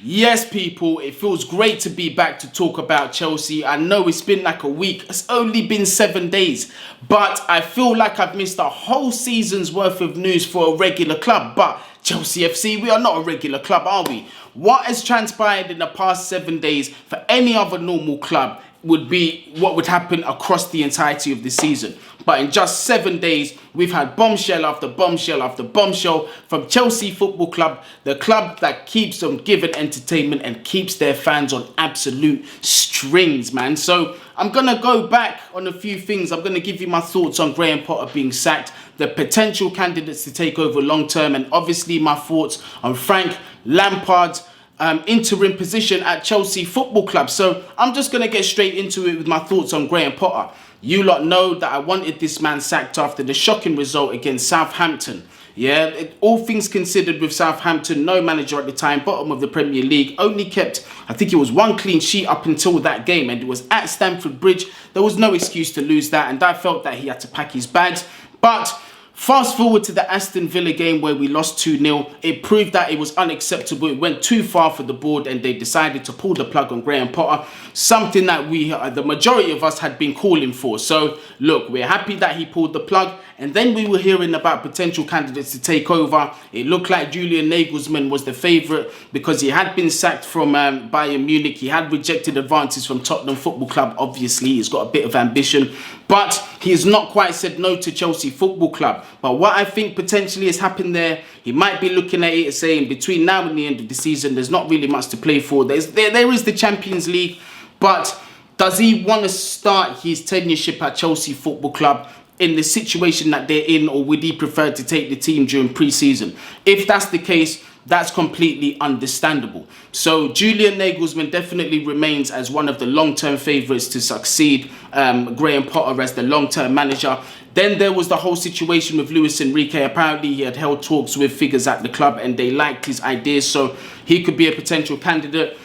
Yes, people, it feels great to be back to talk about Chelsea. I know it's been like a week. It's only been 7 days, but I feel like I've missed a whole season's worth of news for a regular club. But Chelsea FC, we are not a regular club, are we? What has transpired in the past 7 days for any other normal club would be what would happen across the entirety of the season. But in just 7 days, we've had bombshell after bombshell after bombshell from Chelsea Football Club, the club that keeps on giving entertainment and keeps their fans on absolute strings, man. So I'm going to go back on a few things. I'm going to give you my thoughts on Graham Potter being sacked, the potential candidates to take over long term, and obviously my thoughts on Frank Lampard's interim position at Chelsea Football Club. So I'm just going to get straight into it with my thoughts on Graham Potter. You lot know that I wanted this man sacked after the shocking result against Southampton. Yeah, all things considered with Southampton, no manager at the time, bottom of the Premier League, only kept, I think it was one clean sheet up until that game, and it was at Stamford Bridge. There was no excuse to lose that, and I felt that he had to pack his bags. But fast forward to the Aston Villa game where we lost 2-0. It proved that it was unacceptable. It went too far for the board and they decided to pull the plug on Graham Potter. Something that the majority of us had been calling for. So look, we're happy that he pulled the plug. And then we were hearing about potential candidates to take over. It looked like Julian Naglesmann was the favourite because he had been sacked from Bayern Munich. He had rejected advances from Tottenham Football Club. Obviously, he's got a bit of ambition. But he has not quite said no to Chelsea Football Club. But what I think potentially has happened there, he might be looking at it and saying between now and the end of the season, there's not really much to play for. There is the Champions League. But does he want to start his tenureship at Chelsea Football Club in the situation that they're in, or would he prefer to take the team during pre-season? If that's the case, that's completely understandable. So Julian Naglesmann definitely remains as one of the long-term favourites to succeed Graham Potter as the long-term manager. Then there was the whole situation with Luis Enrique. Apparently he had held talks with figures at the club and they liked his ideas, so he could be a potential candidate.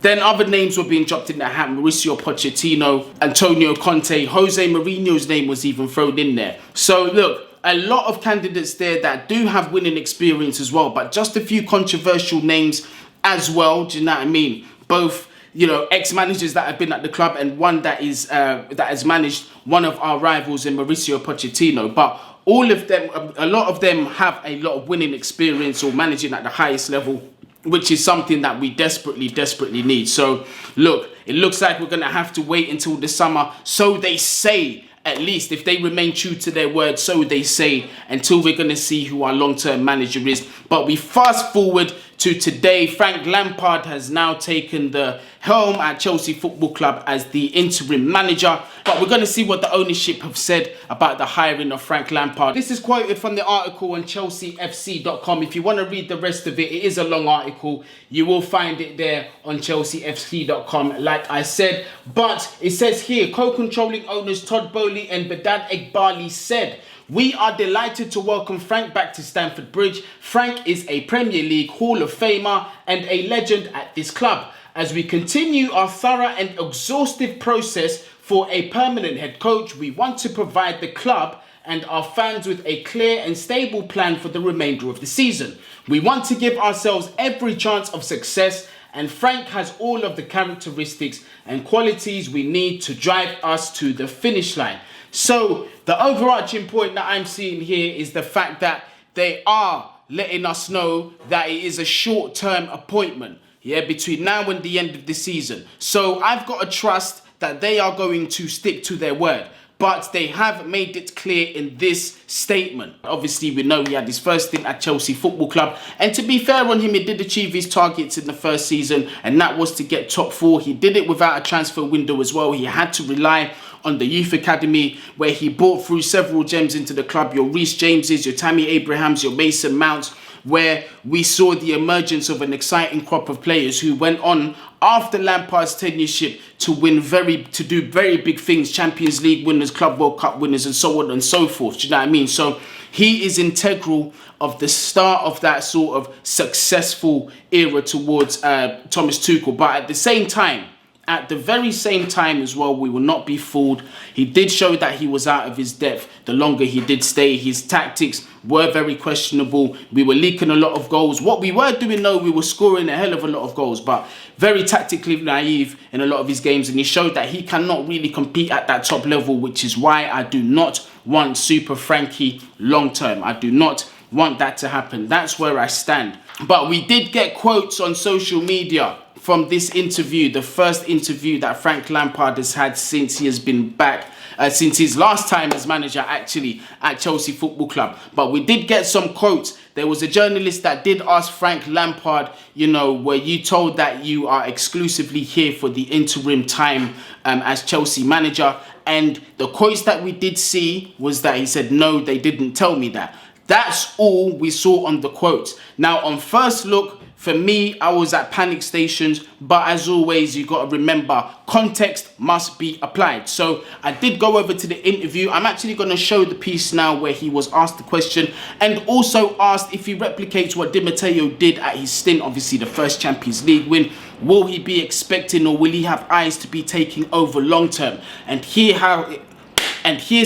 Then other names were being dropped in the hat. Mauricio Pochettino, Antonio Conte, Jose Mourinho's name was even thrown in there. So look, a lot of candidates there that do have winning experience as well, but just a few controversial names as well. Do you know what I mean? Both, you know, ex-managers that have been at the club and one that has managed one of our rivals in Mauricio Pochettino. But all of them, a lot of them have a lot of winning experience or managing at the highest level, which is something that we desperately need. So look, it looks like we're going to have to wait until the summer, so they say, at least if they remain true to their word, so they say, until we're going to see who our long-term manager is. But we fast forward to today. Frank Lampard has now taken the helm at Chelsea Football Club as the interim manager. But we're going to see what the ownership have said about the hiring of Frank Lampard. This is quoted from the article on chelseafc.com. If you want to read the rest of it, it is a long article. You will find it there on chelseafc.com, like I said. But it says here, co-controlling owners Todd Boehly and Behdad Eghbali said, "We are delighted to welcome Frank back to Stamford Bridge. Frank is a Premier League Hall of Famer and a legend at this club. As we continue our thorough and exhaustive process for a permanent head coach, we want to provide the club and our fans with a clear and stable plan for the remainder of the season. We want to give ourselves every chance of success, and Frank has all of the characteristics and qualities we need to drive us to the finish line." So the overarching point that I'm seeing here is the fact that they are letting us know that it is a short-term appointment, yeah, between now and the end of the season. So I've got to trust that they are going to stick to their word. But they have made it clear in this statement. Obviously, we know he had his first stint at Chelsea Football Club. And to be fair on him, he did achieve his targets in the first season. And that was to get top four. He did it without a transfer window as well. He had to rely on the youth academy, where he brought through several gems into the club. Your Reece Jameses, your Tammy Abrahams, your Mason Mounts, where we saw the emergence of an exciting crop of players who went on after Lampard's tenureship to do very big things, Champions League winners, Club World Cup winners, and so on and so forth. Do you know what I mean? So he is integral of the start of that sort of successful era towards Thomas Tuchel. But at the same time, at the very same time as well, we will not be fooled. He did show that he was out of his depth the longer he did stay. His tactics were very questionable. We were leaking a lot of goals. What we were doing, though, we were scoring a hell of a lot of goals, but very tactically naive in a lot of his games. And he showed that he cannot really compete at that top level, which is why I do not want Super Frankie long term. I do not want that to happen. That's where I stand. But we did get quotes on social media from this interview, the first interview that Frank Lampard has had since he has been back, since his last time as manager actually at Chelsea Football Club. But we did get some quotes. There was a journalist that did ask Frank Lampard, you know, were you told that you are exclusively here for the interim time as Chelsea manager? And the quotes that we did see was that he said, no, they didn't tell me that. That's all we saw on the quotes. Now, on first look, for me, I was at panic stations, but as always, you got to remember, context must be applied. So I did go over to the interview. I'm actually going to show the piece now where he was asked the question and also asked if he replicates what Di Matteo did at his stint, obviously the first Champions League win. Will he be expecting, or will he have eyes to be taking over long term? And here's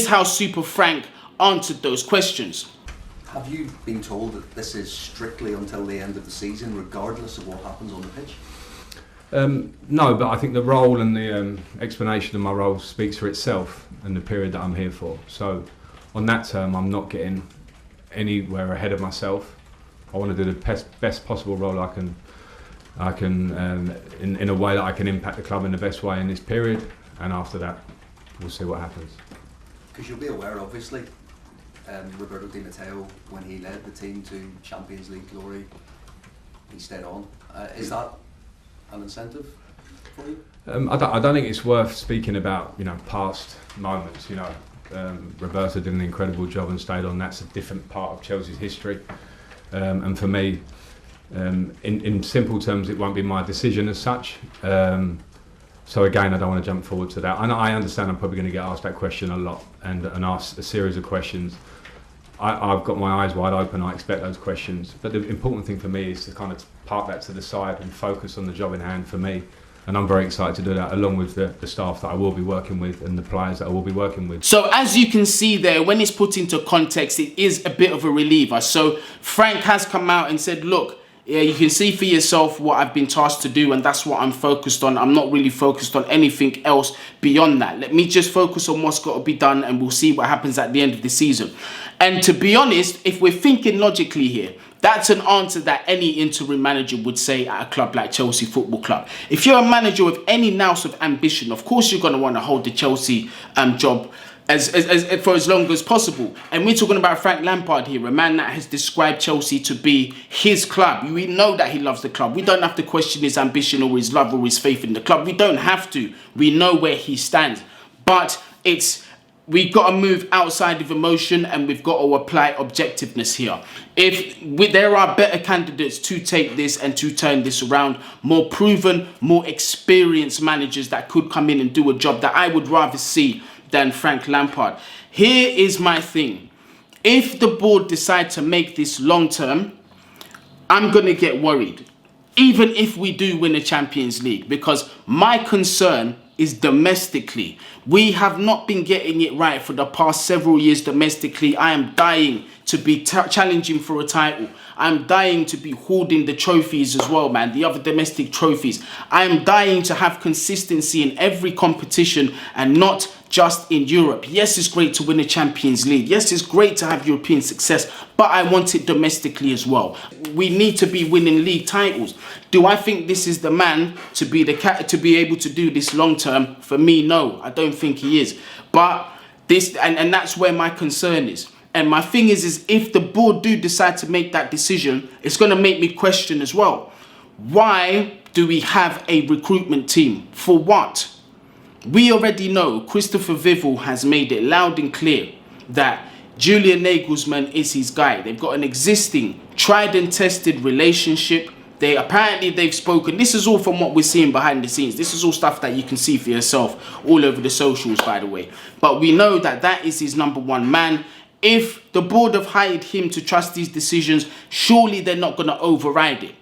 how Super Frank answered those questions. Have you been told that this is strictly until the end of the season, regardless of what happens on the pitch? No, but I think the role and the explanation of my role speaks for itself and the period that I'm here for. So on that term, I'm not getting anywhere ahead of myself. I want to do the best possible role I can in a way that I can impact the club in the best way in this period, and after that, we'll see what happens. Because you'll be aware, obviously, Roberto Di Matteo, when he led the team to Champions League glory, he stayed on. Is that an incentive for you? I don't think it's worth speaking about, you know, past moments. You know, Roberto did an incredible job and stayed on. That's a different part of Chelsea's history, and for me, in simple terms, it won't be my decision as such. So again, I don't want to jump forward to that. And I understand I'm probably going to get asked that question a lot and asked a series of questions. I've got my eyes wide open. I expect those questions. But the important thing for me is to kind of park that to the side and focus on the job in hand for me. And I'm very excited to do that, along with the staff that I will be working with and the players that I will be working with. So as you can see there, when it's put into context, it is a bit of a reliever. So Frank has come out and said, look, yeah, you can see for yourself what I've been tasked to do, and that's what I'm focused on. I'm not really focused on anything else beyond that. Let me just focus on what's got to be done, and we'll see what happens at the end of the season. And to be honest, if we're thinking logically here, that's an answer that any interim manager would say at a club like Chelsea Football Club. If you're a manager with any ounce of ambition, of course you're going to want to hold the Chelsea job as for as long as possible. And we're talking about Frank Lampard here, a man that has described Chelsea to be his club. We know that he loves the club. We don't have to question his ambition or his love or his faith in the club. We don't have to. We know where he stands. But we've got to move outside of emotion, and we've got to apply objectiveness here. There are better candidates to take this and to turn this around, more proven, more experienced managers that could come in and do a job that I would rather see than Frank Lampard. Here is my thing. If the board decide to make this long term, I'm going to get worried, even if we do win a Champions League, because my concern is domestically. We have not been getting it right for the past several years domestically. I am dying to be challenging for a title. I'm dying to be holding the trophies as well, man, the other domestic trophies. I am dying to have consistency in every competition and not just in Europe. Yes, it's great to win a Champions League. Yes, it's great to have European success, but I want it domestically as well. We need to be winning league titles. Do I think this is the man to be able to do this long term? For me, no, I don't think he is. But this, and that's where my concern is. And my thing is if the board do decide to make that decision, it's going to make me question as well. Why do we have a recruitment team? For what? We already know Christopher Vivell has made it loud and clear that Julian Naglesmann is his guy. They've got an existing, tried and tested relationship. They've spoken. This is all from what we're seeing behind the scenes. This is all stuff that you can see for yourself all over the socials, by the way. But we know that that is his number one man. If the board have hired him to trust these decisions, surely they're not going to override it.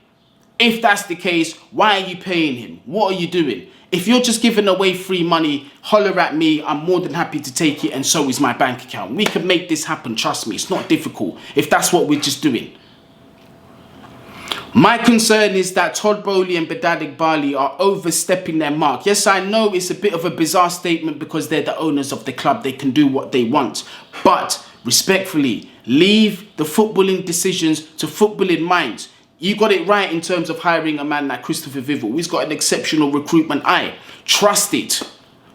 If that's the case, why are you paying him? What are you doing? If you're just giving away free money, holler at me. I'm more than happy to take it, and so is my bank account. We can make this happen, trust me. It's not difficult if that's what we're just doing. My concern is that Todd Boehly and Behdad Eghbali are overstepping their mark. Yes, I know it's a bit of a bizarre statement because they're the owners of the club. They can do what they want. But respectfully, leave the footballing decisions to footballing minds. You got it right in terms of hiring a man like Christopher Vivell. He's got an exceptional recruitment eye. Trust it.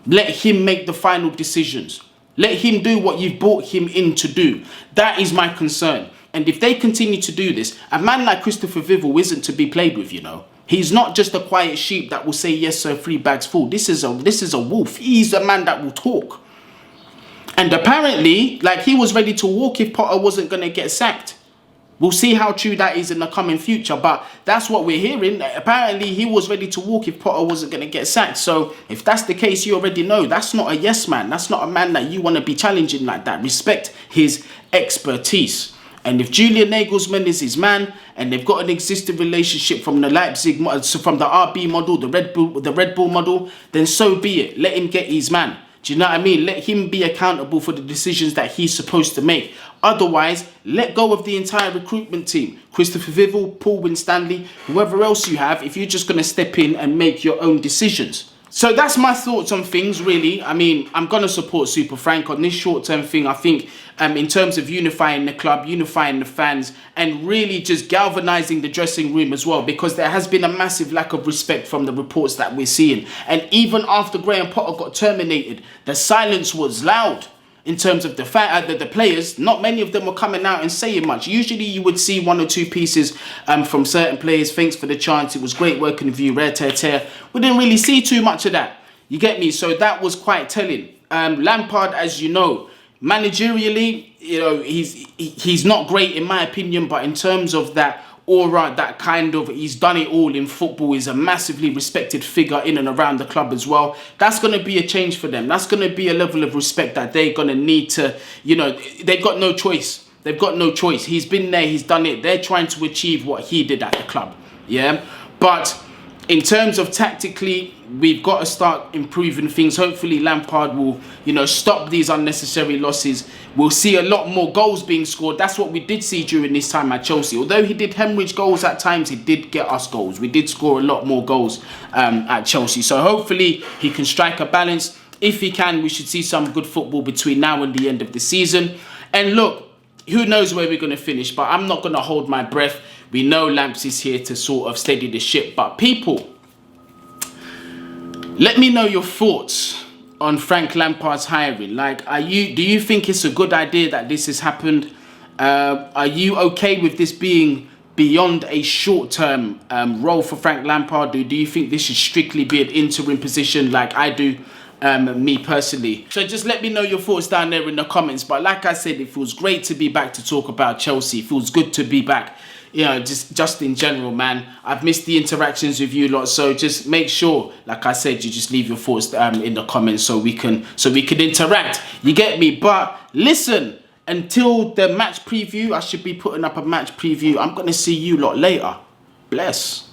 Let him make the final decisions. Let him do what you've brought him in to do. That is my concern. And if they continue to do this, a man like Christopher Vivell isn't to be played with, you know. He's not just a quiet sheep that will say, yes, sir, 3 bags full. This is a wolf. He's a man that will talk. And apparently, like, he was ready to walk if Potter wasn't going to get sacked. We'll see how true that is in the coming future, but that's what we're hearing. Apparently, he was ready to walk if Potter wasn't going to get sacked. So if that's the case, you already know that's not a yes man. That's not a man that you want to be challenging like that. Respect his expertise. And if Julian Naglesmann is his man, and they've got an existing relationship from the Leipzig, from the RB model, the Red Bull model, then so be it. Let him get his man. Do you know what I mean? Let him be accountable for the decisions that he's supposed to make. Otherwise, let go of the entire recruitment team. Christopher Vivell, Paul Winstanley, whoever else you have, if you're just going to step in and make your own decisions. So that's my thoughts on things, really. I mean, I'm going to support Super Frank on this short-term thing. I think in terms of unifying the club, unifying the fans, and really just galvanizing the dressing room as well, because there has been a massive lack of respect from the reports that we're seeing. And even after Graham Potter got terminated, the silence was loud. In terms of the players, not many of them were coming out and saying much. Usually you would see 1 or 2 pieces from certain players. Thanks for the chance. It was great working with you. Rare tear tear. We didn't really see too much of that. You get me? So that was quite telling. Lampard, as you know, managerially, you know, he's not great in my opinion. But in terms of that aura, that kind of, he's done it all in football, is a massively respected figure in and around the club as well. That's going to be a change for them. That's going to be a level of respect that they're going to need to, you know, they've got no choice. They've got no choice. He's been there, he's done it. They're trying to achieve what he did at the club. Yeah. But in terms of tactically, we've got to start improving things. Hopefully Lampard will, you know, stop these unnecessary losses. We'll see a lot more goals being scored. That's what we did see during this time at Chelsea. Although he did hemorrhage goals at times, he did get us goals. We did score a lot more goals at Chelsea. So hopefully he can strike a balance. If he can, we should see some good football between now and the end of the season. And look, who knows where we're going to finish, but I'm not going to hold my breath. We know Lamps is here to sort of steady the ship. But people, let me know your thoughts on Frank Lampard's hiring. Like, do you think it's a good idea that this has happened? Are you okay with this being beyond a short-term role for Frank Lampard? Do you think this should strictly be an interim position like I do, me personally? So just let me know your thoughts down there in the comments. But like I said, it feels great to be back to talk about Chelsea. It feels good to be back. You know, just in general, man. I've missed the interactions with you lot, so just make sure, like I said, you just leave your thoughts in the comments so we can interact. You get me? But listen, until the match preview, I should be putting up a match preview. I'm gonna see you lot later. Bless.